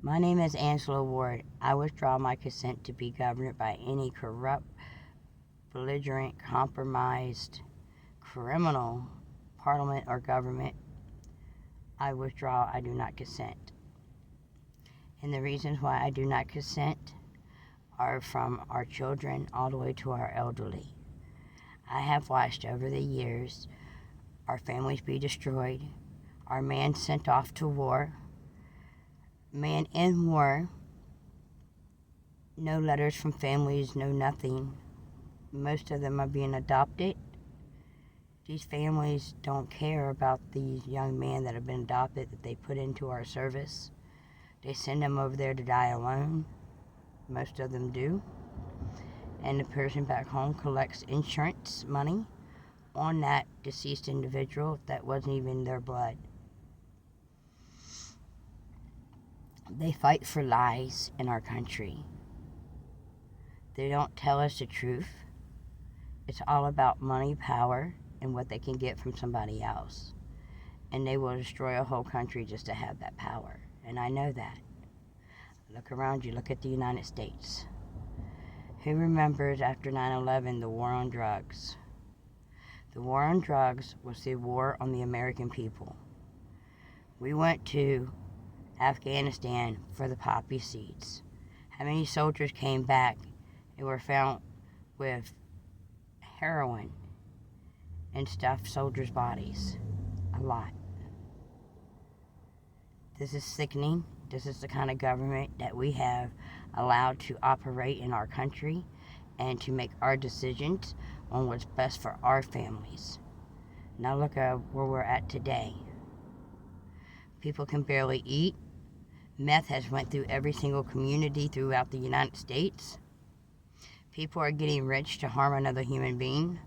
My name is Angela Ward. I withdraw my consent to be governed by any corrupt, belligerent, compromised, criminal parliament or government. I withdraw. I do not consent. And the reasons why I do not consent are from our children all the way to our elderly. I have watched over the years our families be destroyed, our men sent off to war, men in war, no letters from families, no nothing. Most of them are being adopted. These families don't care about these young men that have been adopted that they put into our service. They send them over there to die alone. Most of them do. And the person back home collects insurance money on that deceased individual that wasn't even their blood. They fight for lies in our country. They don't tell us the truth. It's all about money, power, and what they can get from somebody else. And they will destroy a whole country just to have that power. And I know that. Look around you. Look at the United States. Who remembers after 9/11 the war on drugs? The war on drugs was the war on the American people. We went to Afghanistan for the poppy seeds. How many soldiers came back and were found with heroin and stuffed soldiers' bodies? A lot. This is sickening. This is the kind of government that we have allowed to operate in our country and to make our decisions on what's best for our families. Now look at where we're at today. People can barely eat. Meth has went through every single community throughout the United States. People are getting rich to harm another human being.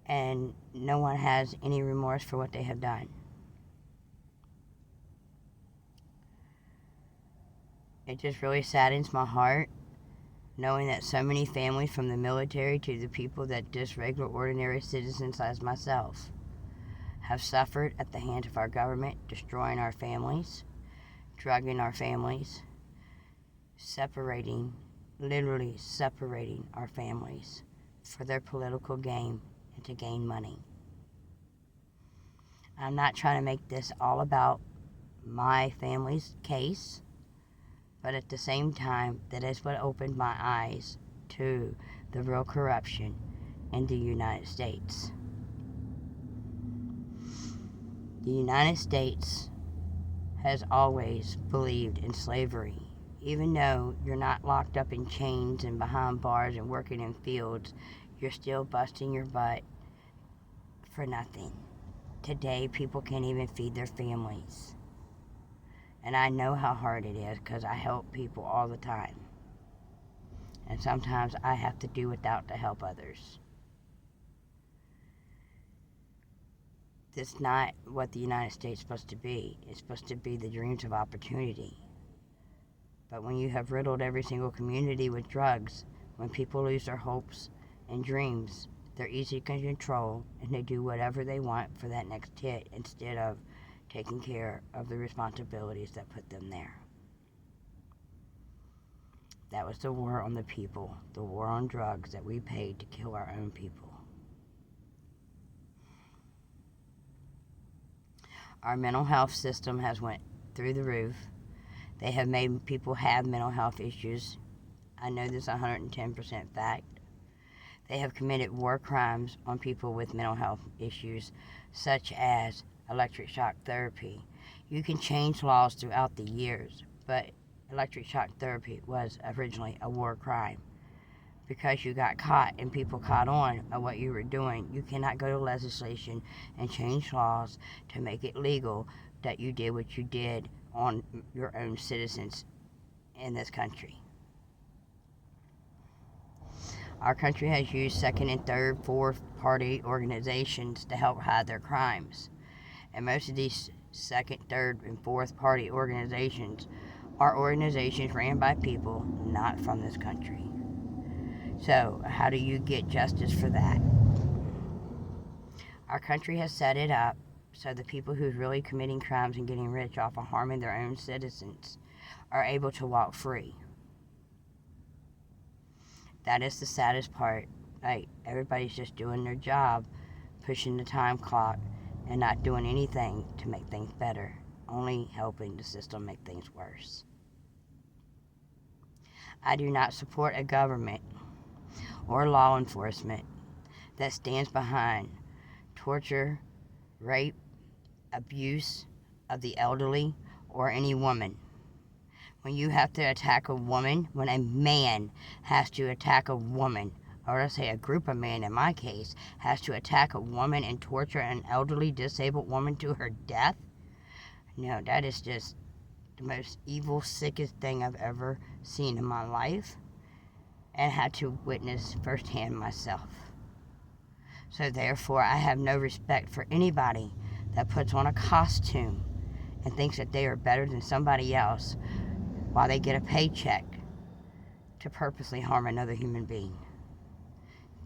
And no one has any remorse for what they have done. It just really saddens my heart knowing that so many families, from the military to the people that just regular ordinary citizens as myself, have suffered at the hands of our government, destroying our families, drugging our families, literally separating our families for their political gain and to gain money. I'm not trying to make this all about my family's case, but at the same time, that is what opened my eyes to the real corruption in the United States. The United States has always believed in slavery. Even though you're not locked up in chains and behind bars and working in fields, you're still busting your butt for nothing. Today, people can't even feed their families. And I know how hard it is because I help people all the time. And sometimes I have to do without to help others. That's not what the United States is supposed to be. It's supposed to be the dreams of opportunity. But when you have riddled every single community with drugs, when people lose their hopes and dreams, they're easy to control and they do whatever they want for that next hit instead of taking care of the responsibilities that put them there. That was the war on the people, the war on drugs that we paid to kill our own people. Our mental health system has went through the roof. They have made people have mental health issues. I know this 110% fact. They have committed war crimes on people with mental health issues, such as electric shock therapy. You can change laws throughout the years, but electric shock therapy was originally a war crime. Because you got caught and people caught on at what you were doing, you cannot go to legislation and change laws to make it legal that you did what you did on your own citizens in this country. Our country has used second and third, fourth party organizations to help hide their crimes. And most of these second, third, and fourth party organizations are organizations ran by people not from this country. So how do you get justice for that? Our country has set it up so the people who's really committing crimes and getting rich off of harming their own citizens are able to walk free. That is the saddest part. Like, everybody's just doing their job, pushing the time clock, and not doing anything to make things better, only helping the system make things worse. I do not support a government or law enforcement that stands behind torture, rape, abuse of the elderly, or any woman. When you have to attack a woman, when a man has to attack a woman, or let's say a group of men in my case, has to attack a woman and torture an elderly disabled woman to her death, no, that is just the most evil, sickest thing I've ever seen in my life and had to witness firsthand myself. So therefore, I have no respect for anybody that puts on a costume and thinks that they are better than somebody else while they get a paycheck to purposely harm another human being.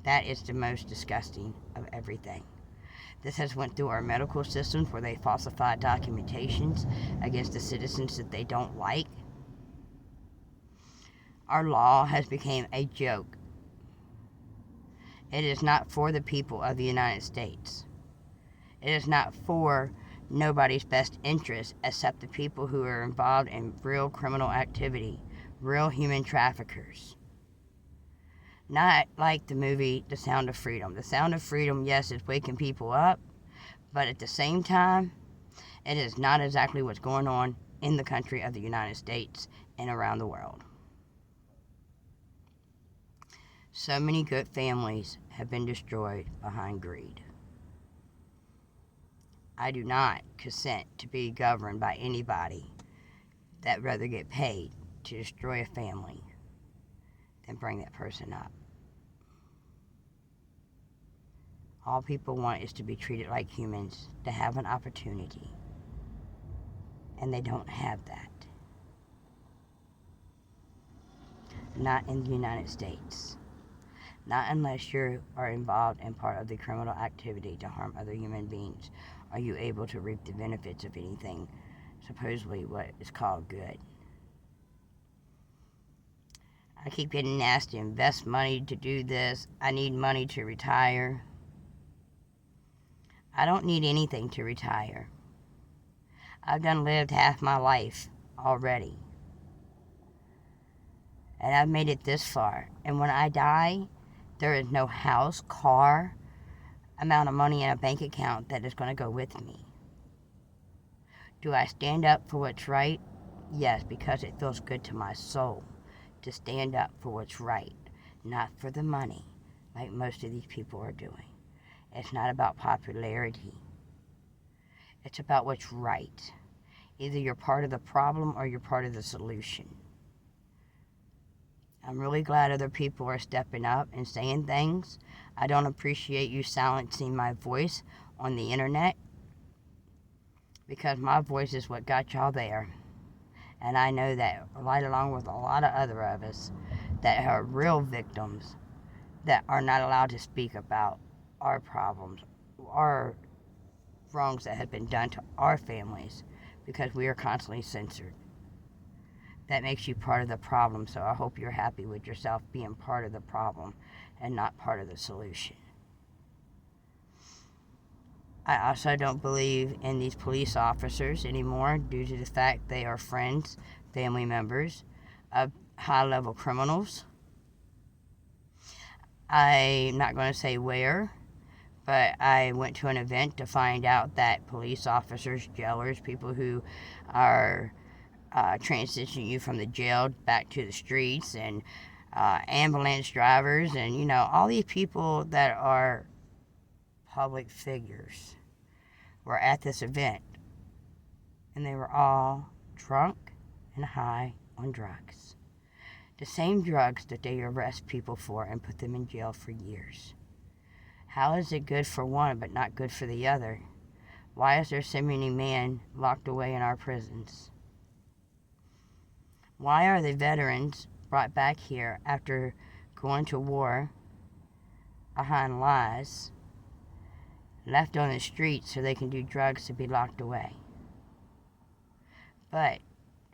That is the most disgusting of everything. This has went through our medical systems where they falsify documentations against the citizens that they don't like. Our law has become a joke. It is not for the people of the United States. It is not for nobody's best interest except the people who are involved in real criminal activity, real human traffickers. Not like the movie The Sound of Freedom. The Sound of Freedom, yes, is waking people up, but at the same time, it is not exactly what's going on in the country of the United States and around the world. So many good families have been destroyed behind greed. I do not consent to be governed by anybody that rather get paid to destroy a family than bring that person up. All people want is to be treated like humans, to have an opportunity. And they don't have that. Not in the United States. Not unless you are involved in part of the criminal activity to harm other human beings are you able to reap the benefits of anything, supposedly what is called good. I keep getting asked to invest money to do this. I need money to retire. I don't need anything to retire. I've done lived half my life already. And I've made it this far. And when I die, there is no house, car, amount of money in a bank account that is going to go with me. Do I stand up for what's right? Yes, because it feels good to my soul to stand up for what's right, not for the money like most of these people are doing. It's not about popularity. It's about what's right. Either you're part of the problem or you're part of the solution. I'm really glad other people are stepping up and saying things. I don't appreciate you silencing my voice on the internet because my voice is what got y'all there. And I know that right along with a lot of other of us that are real victims that are not allowed to speak about our problems, our wrongs that have been done to our families because we are constantly censored. That makes you part of the problem, so I hope you're happy with yourself being part of the problem and not part of the solution. I also don't believe in these police officers anymore due to the fact they are friends, family members of high-level criminals. I'm not going to say where, but I went to an event to find out that police officers, jailers, people who are transitioning you from the jail back to the streets, and ambulance drivers, and all these people that are public figures were at this event, and they were all drunk and high on drugs. The same drugs that they arrest people for and put them in jail for years. How is it good for one but not good for the other? Why is there so many men locked away in our prisons? Why are the veterans brought back here after going to war behind lies, left on the streets so they can do drugs to be locked away. But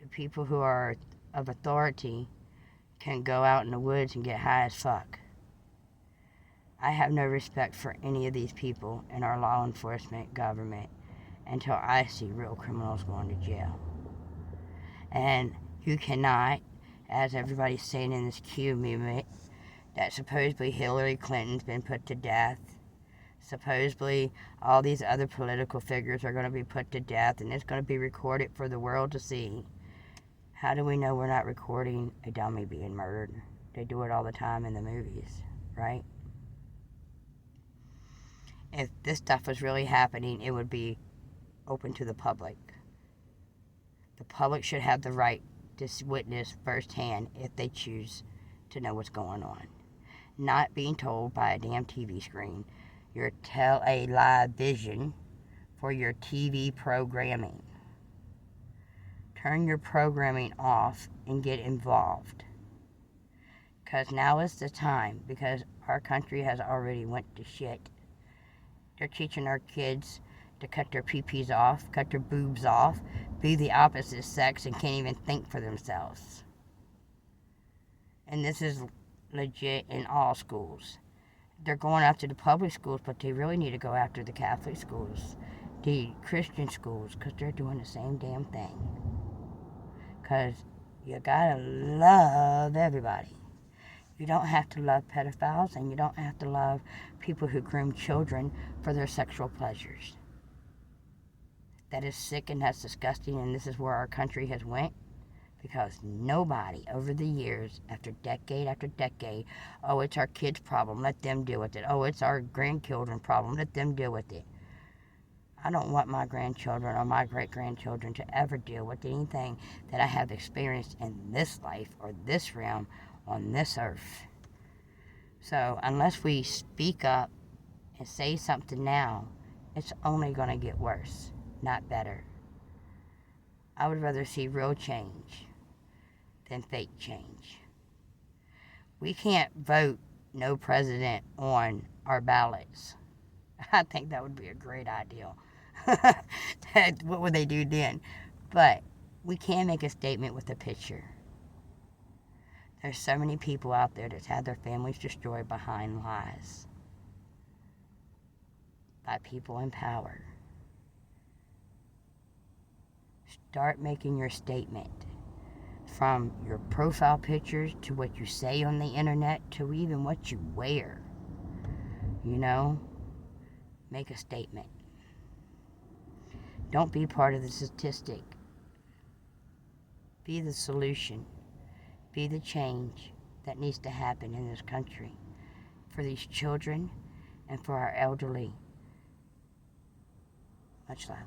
the people who are of authority can go out in the woods and get high as fuck. I have no respect for any of these people in our law enforcement government until I see real criminals going to jail. And you cannot, as everybody's saying in this Q movement, that supposedly Hillary Clinton's been put to death. Supposedly all these other political figures are going to be put to death, and it's going to be recorded for the world to see. How do we know we're not recording a dummy being murdered? They do it all the time in the movies, right? If this stuff was really happening, it would be open to the public. The public should have the right to witness firsthand if they choose to know what's going on. Not being told by a damn TV screen, your tele-vision for your TV programming. Turn your programming off and get involved. Because now is the time, because our country has already went to shit. They're teaching our kids to cut their pee-pees off, cut their boobs off, be the opposite sex, and can't even think for themselves. And this is legit in all schools. They're going after the public schools, but they really need to go after the Catholic schools, the Christian schools, because they're doing the same damn thing. Because you gotta love everybody. You don't have to love pedophiles, and you don't have to love people who groom children for their sexual pleasures. That is sick and that's disgusting, and this is where our country has went, because nobody over the years, after decade, oh, it's our kids' problem, let them deal with it. Oh, it's our grandchildren problem, let them deal with it. I don't want my grandchildren or my great-grandchildren to ever deal with anything that I have experienced in this life or this realm on this earth. So unless we speak up and say something now, it's only going to get worse, not better. I would rather see real change than fake change. We can't vote no president on our ballots. I think that would be a great idea. What would they do then? But we can make a statement with a picture. There's so many people out there that's had their families destroyed behind lies by people in power. Start making your statement, from your profile pictures to what you say on the internet to even what you wear. You know, make a statement. Don't be part of the statistic. Be the solution. Be the change that needs to happen in this country for these children and for our elderly. Much love.